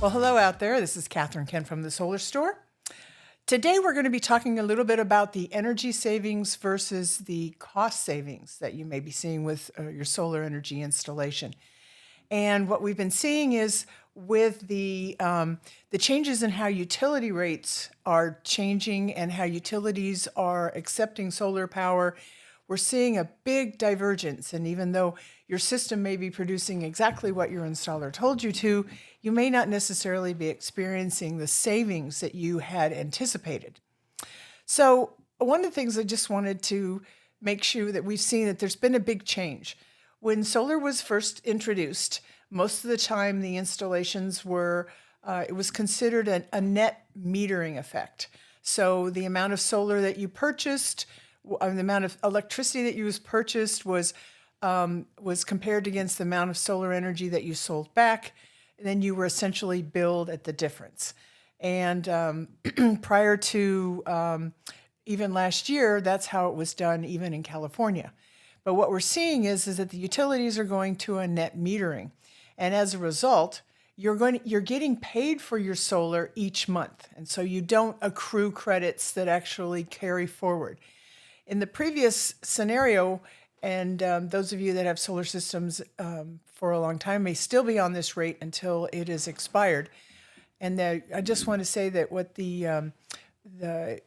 Well, hello out there. This is Katharine Kent from the Solar Store. Today we're going to be talking a little bit about the energy savings versus the cost savings that you may be seeing with your solar energy installation. And what we've been seeing is with the changes in how utility rates are changing and how utilities are accepting solar power, we're seeing a big divergence. And even though your system may be producing exactly what your installer told you to, you may not necessarily be experiencing the savings that you had anticipated. So one of the things I just wanted to make sure that we've seen that there's been a big change. When solar was first introduced, most of the time the installations were, it was considered a net metering effect. So the amount of solar that you purchased, the amount of electricity that you purchased was compared against the amount of solar energy that you sold back. And then you were essentially billed at the difference. And prior to even last year, that's how it was done even in California. But what we're seeing is that the utilities are going to a net metering. And as a result, you're getting paid for your solar each month. And so you don't accrue credits that actually carry forward. In the previous scenario, and those of you that have solar systems for a long time may still be on this rate until it is expired. And I just want to say that what the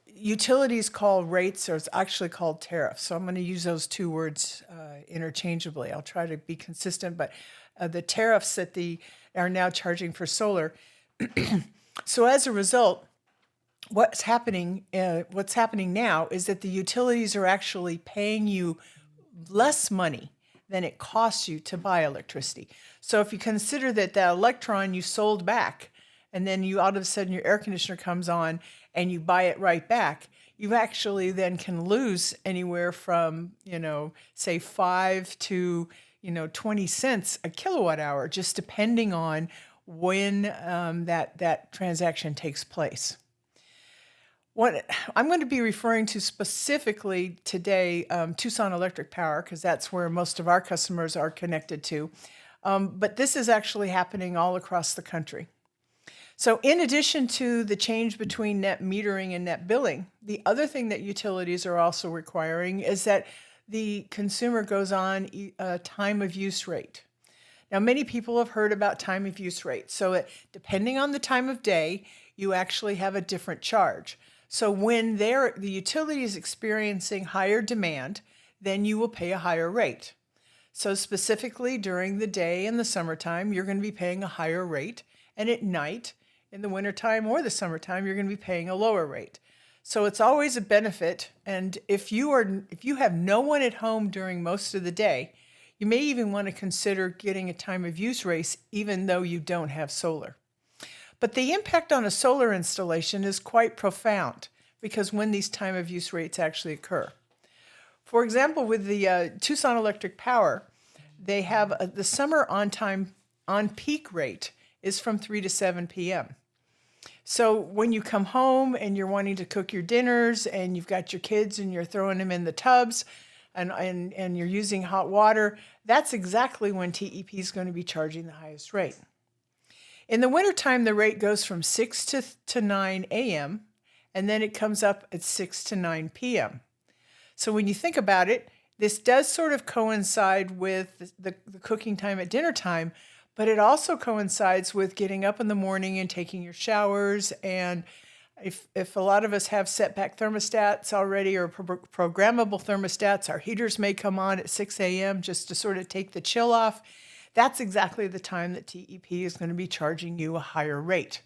utilities call rates are actually called tariffs. So I'm going to use those two words interchangeably. I'll try to be consistent, but the tariffs that are now charging for solar. So as a result, what's happening now is that the utilities are actually paying you less money than it costs you to buy electricity. So if you consider that electron you sold back, and then you all of a sudden your air conditioner comes on and you buy it right back, you actually then can lose anywhere from, say 5 to, 20 cents a kilowatt hour, just depending on when that transaction takes place. What I'm going to be referring to specifically today, Tucson Electric Power, because that's where most of our customers are connected to. But this is actually happening all across the country. So in addition to the change between net metering and net billing, the other thing that utilities are also requiring is that the consumer goes on a time of use rate. Now, many people have heard about time of use rate. So depending on the time of day, you actually have a different charge. So when the utility is experiencing higher demand, then you will pay a higher rate. So specifically during the day in the summertime, you're going to be paying a higher rate. And at night, in the wintertime or the summertime, you're going to be paying a lower rate. So it's always a benefit. And if you have no one at home during most of the day, you may even want to consider getting a time of use rate even though you don't have solar. But the impact on a solar installation is quite profound because when these time of use rates actually occur. For example, with the Tucson Electric Power, they have the summer on peak rate is from 3 to 7 p.m. So when you come home and you're wanting to cook your dinners and you've got your kids and you're throwing them in the tubs and you're using hot water, that's exactly when TEP is going to be charging the highest rate. In the wintertime, the rate goes from 6 to 9 a.m., and then it comes up at 6 to 9 p.m. So when you think about it, this does sort of coincide with the cooking time at dinner time, but it also coincides with getting up in the morning and taking your showers. And if a lot of us have setback thermostats already or programmable thermostats, our heaters may come on at 6 a.m. just to sort of take the chill off. That's exactly the time that TEP is going to be charging you a higher rate.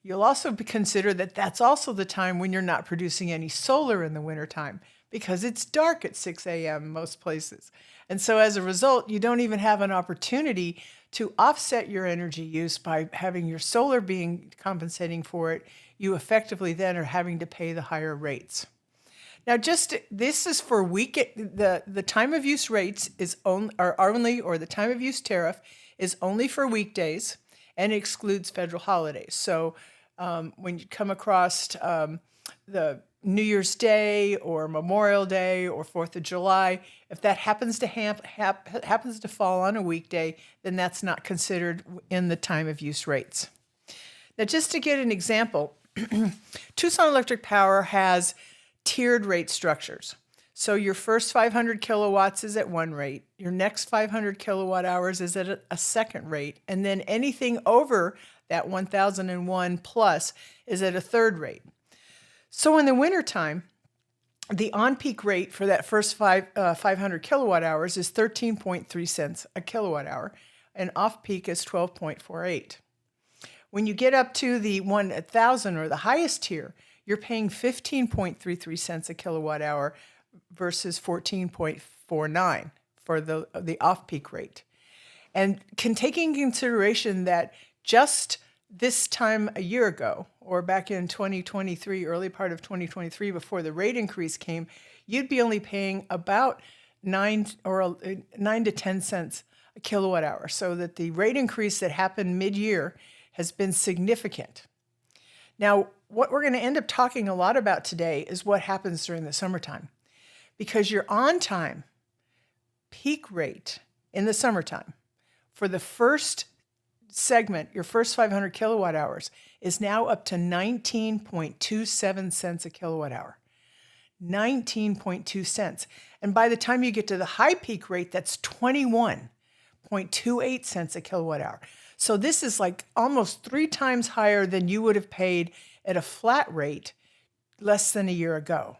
You'll also consider that that's also the time when you're not producing any solar in the wintertime because it's dark at 6 a.m. in most places. And so as a result, you don't even have an opportunity to offset your energy use by having your solar being compensating for it. You effectively then are having to pay the higher rates. Now, this is for the time of use rates the time of use tariff is only for weekdays and excludes federal holidays. So when you come across the New Year's Day or Memorial Day or 4th of July, if that happens to happens to fall on a weekday, then that's not considered in the time of use rates. Now, just to get an example, Tucson Electric Power has tiered rate structures. So your first 500 kilowatts is at one rate, your next 500 kilowatt hours is at a second rate, and then anything over that 1001 plus is at a third rate. So in the wintertime, the on-peak rate for that first 500 kilowatt hours is 13.3 cents a kilowatt hour, and off-peak is 12.48. When you get up to the 1,000 or the highest tier, you're paying 15.33 cents a kilowatt hour versus 14.49 for the off-peak rate. And taking into consideration that just this time a year ago, or back in 2023, early part of 2023, before the rate increase came, you'd be only paying about 9 to 10 cents a kilowatt hour. So that the rate increase that happened mid-year has been significant. Now, what we're going to end up talking a lot about today is what happens during the summertime, because your on-time peak rate in the summertime for the first segment, your first 500 kilowatt hours, is now up to 19.27 cents a kilowatt hour. 19.2 cents. And by the time you get to the high peak rate, that's 21.28 cents a kilowatt hour. So this is like almost 3 times higher than you would have paid at a flat rate less than a year ago.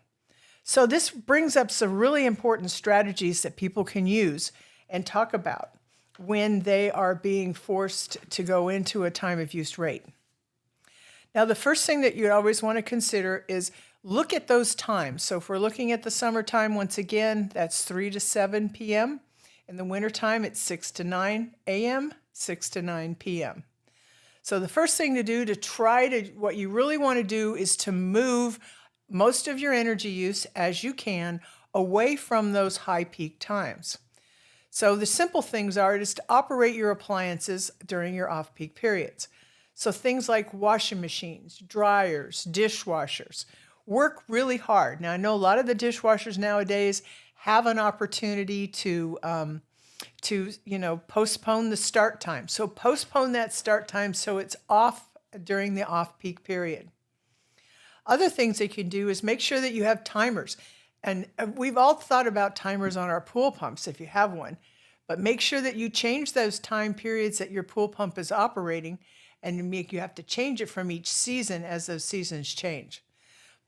So this brings up some really important strategies that people can use and talk about when they are being forced to go into a time of use rate. Now, the first thing that you always want to consider is look at those times. So if we're looking at the summertime, once again, that's 3 to 7 p.m. In the wintertime, it's 6 to 9 a.m., 6 to 9 p.m. So the first thing to do what you really want to do is to move most of your energy use as you can away from those high peak times. So the simple things are to operate your appliances during your off-peak periods. So things like washing machines, dryers, dishwashers, work really hard. Now, I know a lot of the dishwashers nowadays have an opportunity to postpone the start time. So postpone that start time so it's off during the off-peak period. Other things they can do is make sure that you have timers. And we've all thought about timers on our pool pumps if you have one, but make sure that you change those time periods that your pool pump is operating, and you have to change it from each season as those seasons change.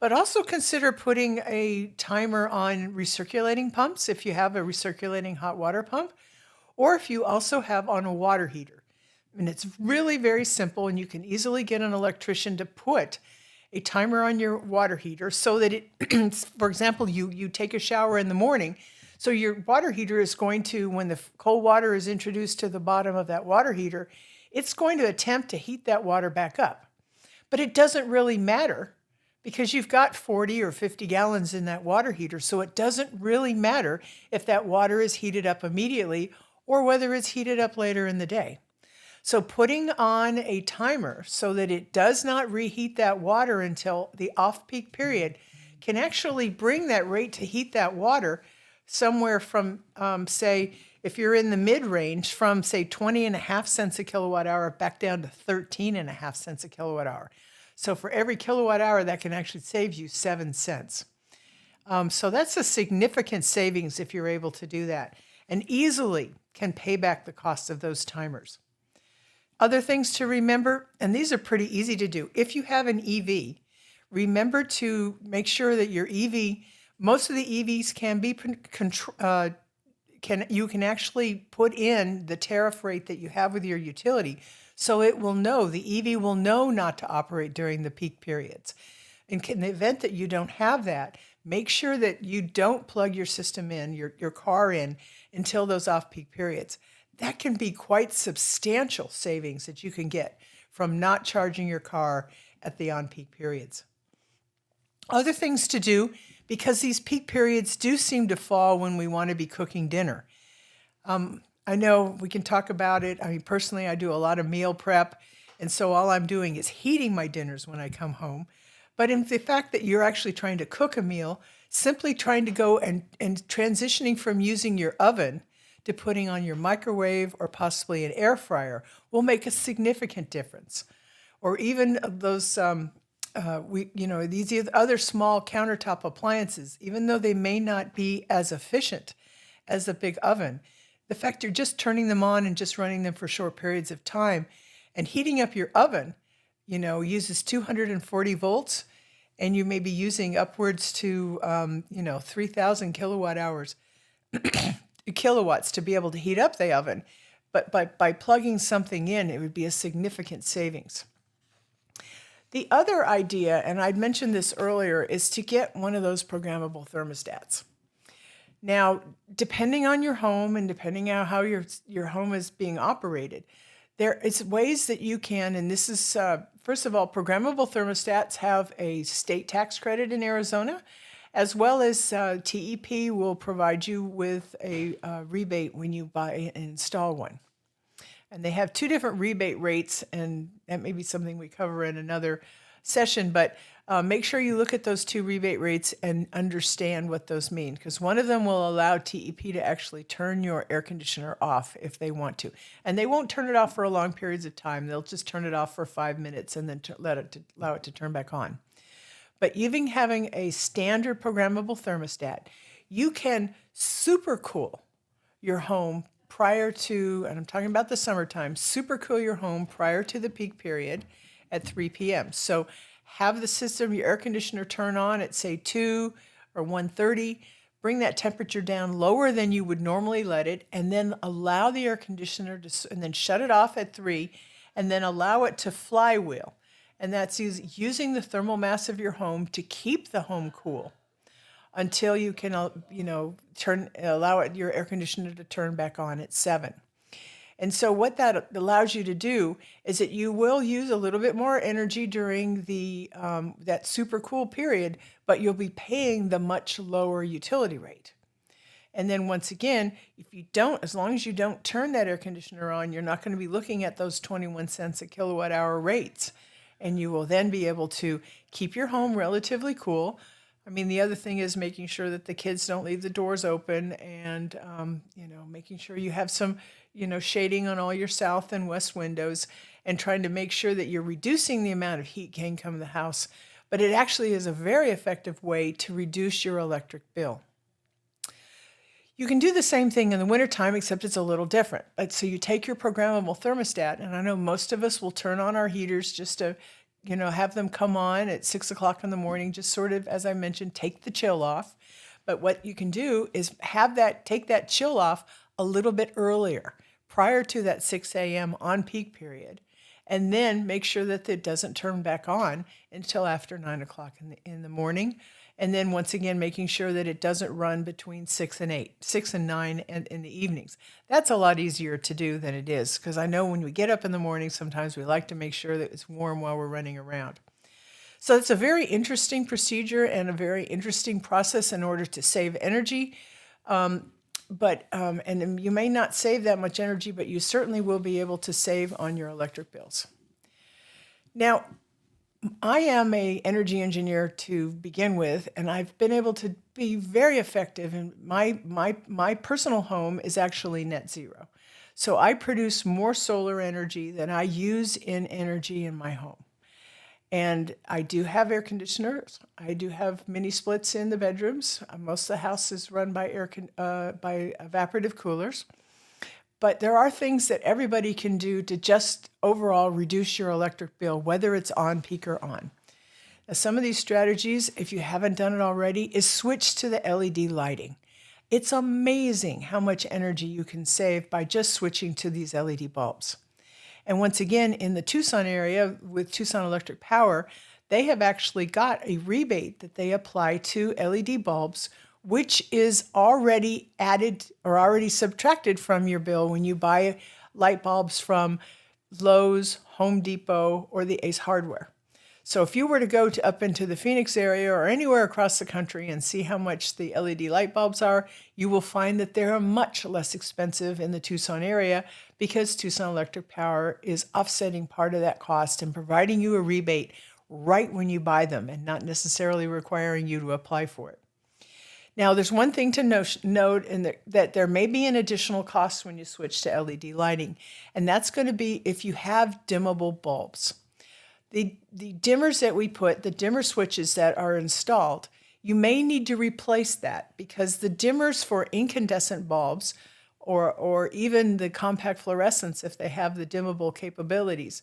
But also consider putting a timer on recirculating pumps if you have a recirculating hot water pump, or if you also have on a water heater. And it's really very simple, and you can easily get an electrician to put a timer on your water heater so that it, for example, you take a shower in the morning, so your water heater is going to, when the cold water is introduced to the bottom of that water heater, it's going to attempt to heat that water back up. But it doesn't really matter because you've got 40 or 50 gallons in that water heater, so it doesn't really matter if that water is heated up immediately or whether it's heated up later in the day. So putting on a timer so that it does not reheat that water until the off-peak period can actually bring that rate to heat that water somewhere from, say, if you're in the mid-range, from, say, 20.5 cents a kilowatt hour back down to 13.5 cents a kilowatt hour. So for every kilowatt hour, that can actually save you 7 cents. So that's a significant savings if you're able to do that, and easily can pay back the cost of those timers. Other things to remember, and these are pretty easy to do. If you have an EV, remember to make sure that your EV, most of the EVs can be you can actually put in the tariff rate that you have with your utility, so it will know, the EV will know not to operate during the peak periods. In the event that you don't have that, make sure that you don't plug your system in, your car in, until those off-peak periods. That can be quite substantial savings that you can get from not charging your car at the on-peak periods. Other things to do, because these peak periods do seem to fall when we want to be cooking dinner. I know we can talk about it. I mean, personally, I do a lot of meal prep, and so all I'm doing is heating my dinners when I come home. But in the fact that you're actually trying to cook a meal, simply trying to go and transitioning from using your oven to putting on your microwave or possibly an air fryer will make a significant difference. or even those these other small countertop appliances, even though they may not be as efficient as a big oven, the fact you're just turning them on and just running them for short periods of time and heating up your oven, uses 240 volts, and you may be using upwards to 3,000 kilowatts to be able to heat up the oven. But by plugging something in, it would be a significant savings. The other idea, and I'd mentioned this earlier, is to get one of those programmable thermostats. Now, depending on your home and depending on how your home is being operated, there is ways that you can, and this is, first of all, programmable thermostats have a state tax credit in Arizona, as well as TEP will provide you with a rebate when you buy and install one. And they have two different rebate rates, and that may be something we cover in another session, but make sure you look at those two rebate rates and understand what those mean, because one of them will allow TEP to actually turn your air conditioner off if they want to. And they won't turn it off for long periods of time. They'll just turn it off for 5 minutes and then allow it to turn back on. But even having a standard programmable thermostat, you can super cool your home prior to, and I'm talking about the summertime, super cool your home prior to the peak period at 3 p.m. So have the system, your air conditioner turn on at say 2 or 1:30, bring that temperature down lower than you would normally let it, and then allow the air conditioner to, and then shut it off at 3, and then allow it to flywheel. And that's using the thermal mass of your home to keep the home cool until you can, allow your air conditioner to turn back on at 7. And so what that allows you to do is that you will use a little bit more energy during the that super cool period, but you'll be paying the much lower utility rate. And then once again, as long as you don't turn that air conditioner on, you're not going to be looking at those 21 cents a kilowatt hour rates. And you will then be able to keep your home relatively cool. I mean, the other thing is making sure that the kids don't leave the doors open, and, making sure you have some, shading on all your south and west windows, and trying to make sure that you're reducing the amount of heat gain come to the house. But it actually is a very effective way to reduce your electric bill. You can do the same thing in the wintertime, except it's a little different. So you take your programmable thermostat, and I know most of us will turn on our heaters just to, have them come on at 6 o'clock in the morning, just sort of, as I mentioned, take the chill off. But what you can do is take that chill off a little bit earlier, prior to that 6 a.m. on peak period, and then make sure that it doesn't turn back on until after 9 o'clock in the morning. And then once again, making sure that it doesn't run between 6 and 9 in the evenings. That's a lot easier to do than it is, because I know when we get up in the morning, sometimes we like to make sure that it's warm while we're running around. So it's a very interesting procedure and a very interesting process in order to save energy. And you may not save that much energy, but you certainly will be able to save on your electric bills. Now, I am an energy engineer to begin with, and I've been able to be very effective. And my personal home is actually net zero. So I produce more solar energy than I use in energy in my home. And I do have air conditioners. I do have mini splits in the bedrooms. Most of the house is run by by evaporative coolers. But there are things that everybody can do to just overall reduce your electric bill, whether it's on peak or on. Now, some of these strategies, if you haven't done it already, is switch to the LED lighting. It's amazing how much energy you can save by just switching to these LED bulbs. And once again, in the Tucson area with Tucson Electric Power, they have actually got a rebate that they apply to LED bulbs, which is already added or already subtracted from your bill when you buy light bulbs from Lowe's, Home Depot, or the Ace Hardware. So if you were to go up into the Phoenix area or anywhere across the country and see how much the LED light bulbs are, you will find that they're much less expensive in the Tucson area, because Tucson Electric Power is offsetting part of that cost and providing you a rebate right when you buy them, and not necessarily requiring you to apply for it. Now, there's one thing to note that there may be an additional cost when you switch to LED lighting, and that's going to be if you have dimmable bulbs. The dimmers that we put, the dimmer switches that are installed, you may need to replace that because the dimmers for incandescent bulbs or even the compact fluorescents, if they have the dimmable capabilities,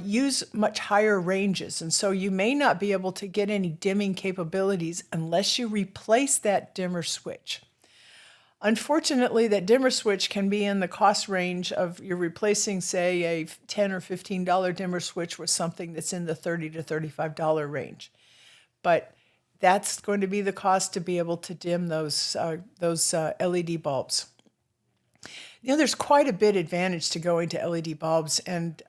use much higher ranges. And so you may not be able to get any dimming capabilities unless you replace that dimmer switch. Unfortunately, that dimmer switch can be in the cost range of you're replacing, say, a $10 or $15 dimmer switch with something that's in the $30 to $35 range. But that's going to be the cost to be able to dim those LED bulbs. You know, there's quite a bit advantage to going to LED bulbs. And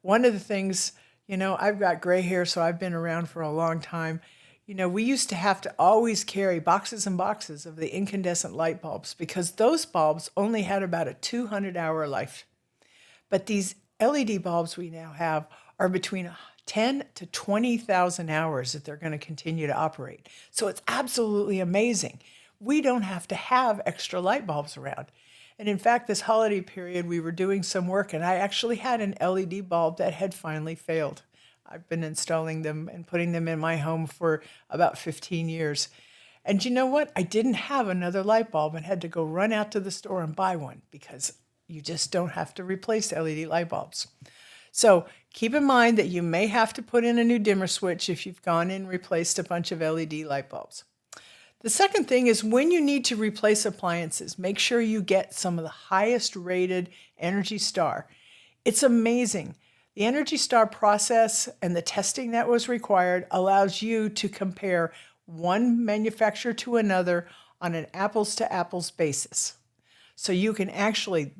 one of the things, you know, I've got gray hair, so I've been around for a long time. You know, we used to have to always carry boxes and boxes of the incandescent light bulbs because those bulbs only had about a 200-hour life. But these LED bulbs we now have are between 10 to 20,000 hours that they're going to continue to operate. So it's absolutely amazing. We don't have to have extra light bulbs around. And in fact, this holiday period, we were doing some work and I actually had an LED bulb that had finally failed. I've been installing them and putting them in my home for about 15 years. And you know what? I didn't have another light bulb and had to go run out to the store and buy one because you just don't have to replace LED light bulbs. So keep in mind that you may have to put in a new dimmer switch if you've gone and replaced a bunch of LED light bulbs. The second thing is when you need to replace appliances, make sure you get some of the highest rated Energy Star. It's amazing. The Energy Star process and the testing that was required allows you to compare one manufacturer to another on an apples to apples basis. So you can actually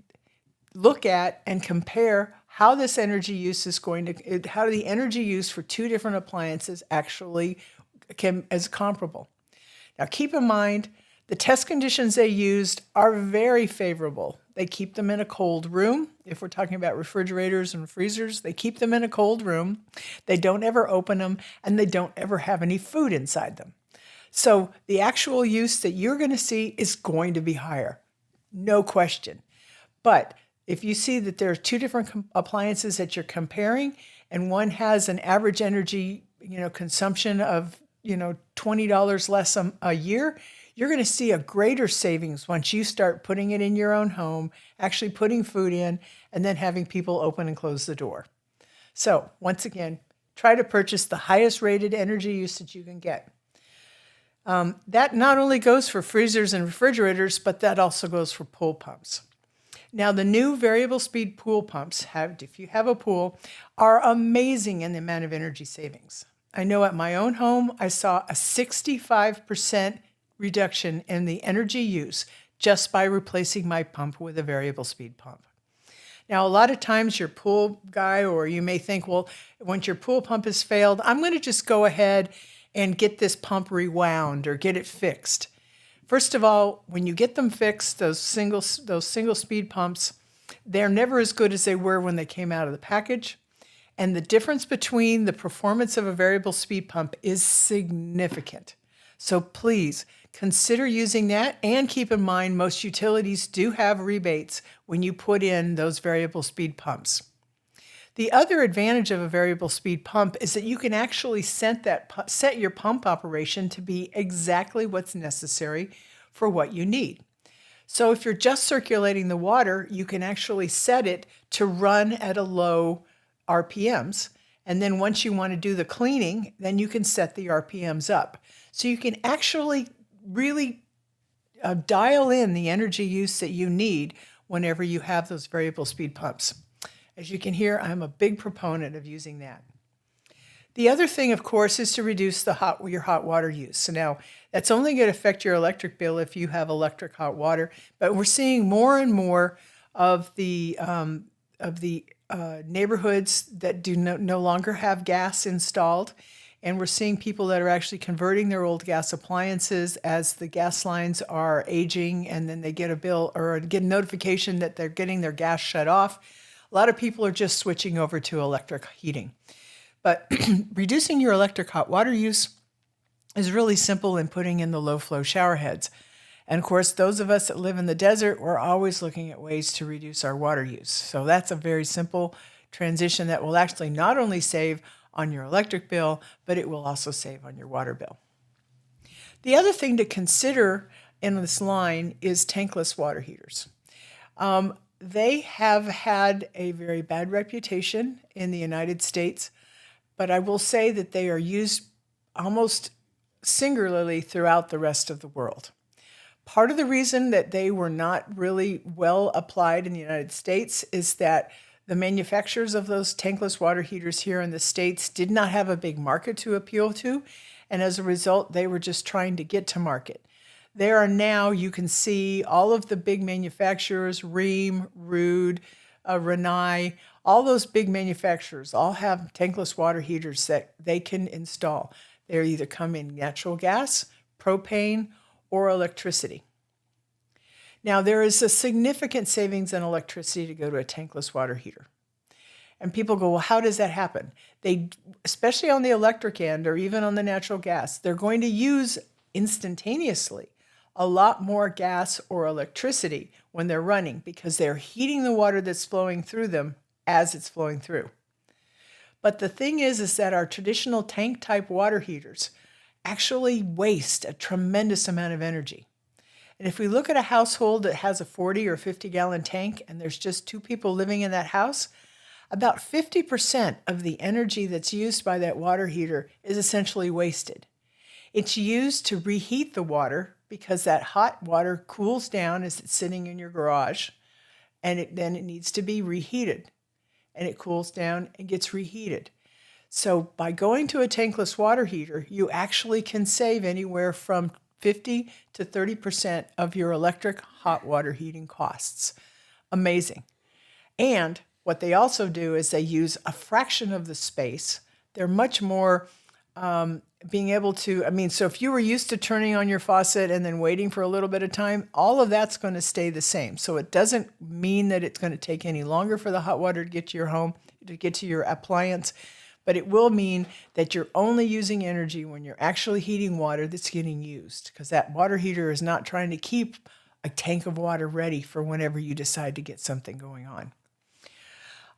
look at and compare how this energy use is how the energy use for two different appliances actually is comparable. Now keep in mind, the test conditions they used are very favorable. They keep them in a cold room. If we're talking about refrigerators and freezers, they keep them in a cold room. They don't ever open them, and they don't ever have any food inside them. So the actual use that you're going to see is going to be higher, no question. But if you see that there are two different appliances that you're comparing, and one has an average energy, consumption of, $20 less a year, you're going to see a greater savings once you start putting it in your own home, actually putting food in, and then having people open and close the door. So once again, try to purchase the highest rated energy use that you can get. That not only goes for freezers and refrigerators, but that also goes for pool pumps. Now, the new variable speed pool pumps, if you have a pool, are amazing in the amount of energy savings. I know at my own home, I saw a 65% reduction in the energy use just by replacing my pump with a variable speed pump. Now, a lot of times your pool guy, or you may think, well, once your pool pump has failed, I'm going to just go ahead and get this pump rewound or get it fixed. First of all, when you get them fixed, those single speed pumps, they're never as good as they were when they came out of the package. And the difference between the performance of a variable speed pump is significant. So please consider using that, and keep in mind most utilities do have rebates when you put in those variable speed pumps. The other advantage of a variable speed pump is that you can actually set your pump operation to be exactly what's necessary for what you need. So if you're just circulating the water, you can actually set it to run at a low RPMs. And then once you want to do the cleaning, then you can set the RPMs up. So you can actually really dial in the energy use that you need whenever you have those variable speed pumps. As you can hear, I'm a big proponent of using that. The other thing, of course, is to reduce your hot water use. So now, that's only going to affect your electric bill if you have electric hot water, but we're seeing more and more of the neighborhoods that do no longer have gas installed. And we're seeing people that are actually converting their old gas appliances as the gas lines are aging, and then they get a bill or get a notification that they're getting their gas shut off. A lot of people are just switching over to electric heating. But reducing your electric hot water use is really simple in putting in the low flow shower heads. And of course, those of us that live in the desert, we're always looking at ways to reduce our water use. So that's a very simple transition that will actually not only save on your electric bill, but it will also save on your water bill. The other thing to consider in this line is tankless water heaters. They have had a very bad reputation in the United States, but I will say that they are used almost singularly throughout the rest of the world. Part of the reason that they were not really well applied in the United States is that the manufacturers of those tankless water heaters here in the States did not have a big market to appeal to, and as a result, they were just trying to get to market. There are now, you can see all of the big manufacturers, Rheem, Ruud, Rinnai, all those big manufacturers all have tankless water heaters that they can install. They either come in natural gas, propane, or electricity. Now, there is a significant savings in electricity to go to a tankless water heater. And people go, well, how does that happen? They, especially on the electric end or even on the natural gas, they're going to use instantaneously a lot more gas or electricity when they're running because they're heating the water that's flowing through them as it's flowing through. But the thing is that our traditional tank type water heaters actually waste a tremendous amount of energy. And if we look at a household that has a 40 or 50 gallon tank and there's just 2 people living in that house, about 50% of the energy that's used by that water heater is essentially wasted. It's used to reheat the water because that hot water cools down as it's sitting in your garage, and then it needs to be reheated. And it cools down and gets reheated. So by going to a tankless water heater, you actually can save anywhere from 50 to 30% of your electric hot water heating costs. Amazing. And what they also do is they use a fraction of the space. They're much more being able to, so if you were used to turning on your faucet and then waiting for a little bit of time, all of that's going to stay the same. So it doesn't mean that it's going to take any longer for the hot water to get to your home, to get to your appliance, but it will mean that you're only using energy when you're actually heating water that's getting used, because that water heater is not trying to keep a tank of water ready for whenever you decide to get something going on.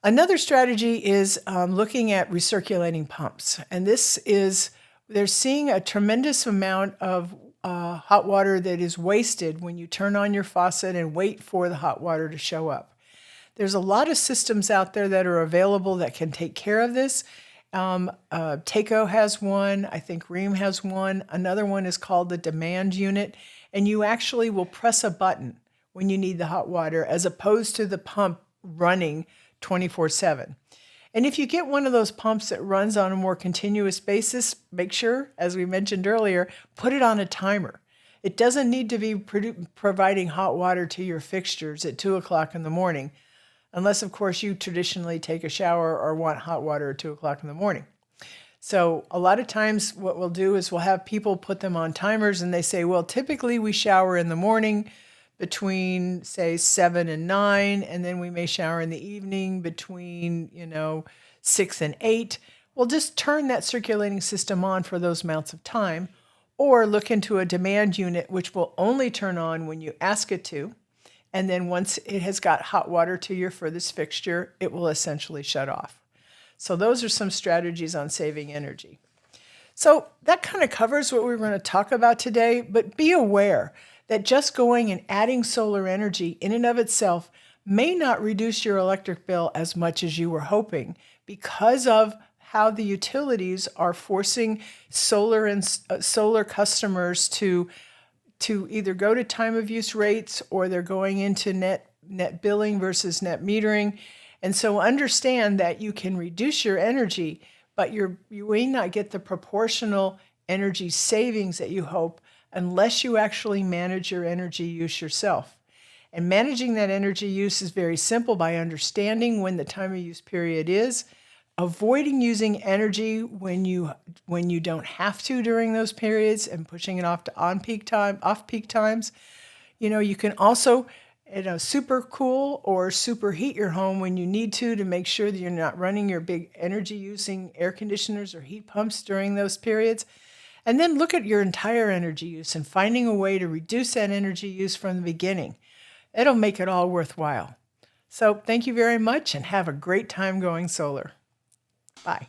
Another strategy is looking at recirculating pumps. And they're seeing a tremendous amount of hot water that is wasted when you turn on your faucet and wait for the hot water to show up. There's a lot of systems out there that are available that can take care of this. Taco has one, I think Rheem has one. Another one is called the demand unit. And you actually will press a button when you need the hot water as opposed to the pump running 24/7. And if you get one of those pumps that runs on a more continuous basis, make sure, as we mentioned earlier, put it on a timer. It doesn't need to be providing hot water to your fixtures at 2 o'clock in the morning, unless, of course, you traditionally take a shower or want hot water at 2 o'clock in the morning. So a lot of times what we'll do is we'll have people put them on timers and they say, well, typically we shower in the morning between, say, 7 and 9, and then we may shower in the evening between, 6 and 8. Well, just turn that circulating system on for those amounts of time, or look into a demand unit, which will only turn on when you ask it to. And then once it has got hot water to your furthest fixture, it will essentially shut off. So those are some strategies on saving energy. So that kind of covers what we're going to talk about today, but be aware that just going and adding solar energy in and of itself may not reduce your electric bill as much as you were hoping because of how the utilities are forcing solar customers to either go to time of use rates or they're going into net billing versus net metering. And so understand that you can reduce your energy, but you may not get the proportional energy savings that you hope unless you actually manage your energy use yourself. And managing that energy use is very simple by understanding when the time of use period is, avoiding using energy when you don't have to during those periods and pushing it off to off-peak times. You can also super cool or super heat your home when you need to make sure that you're not running your big energy using air conditioners or heat pumps during those periods. And then look at your entire energy use and finding a way to reduce that energy use from the beginning. It'll make it all worthwhile. So thank you very much and have a great time going solar. Bye.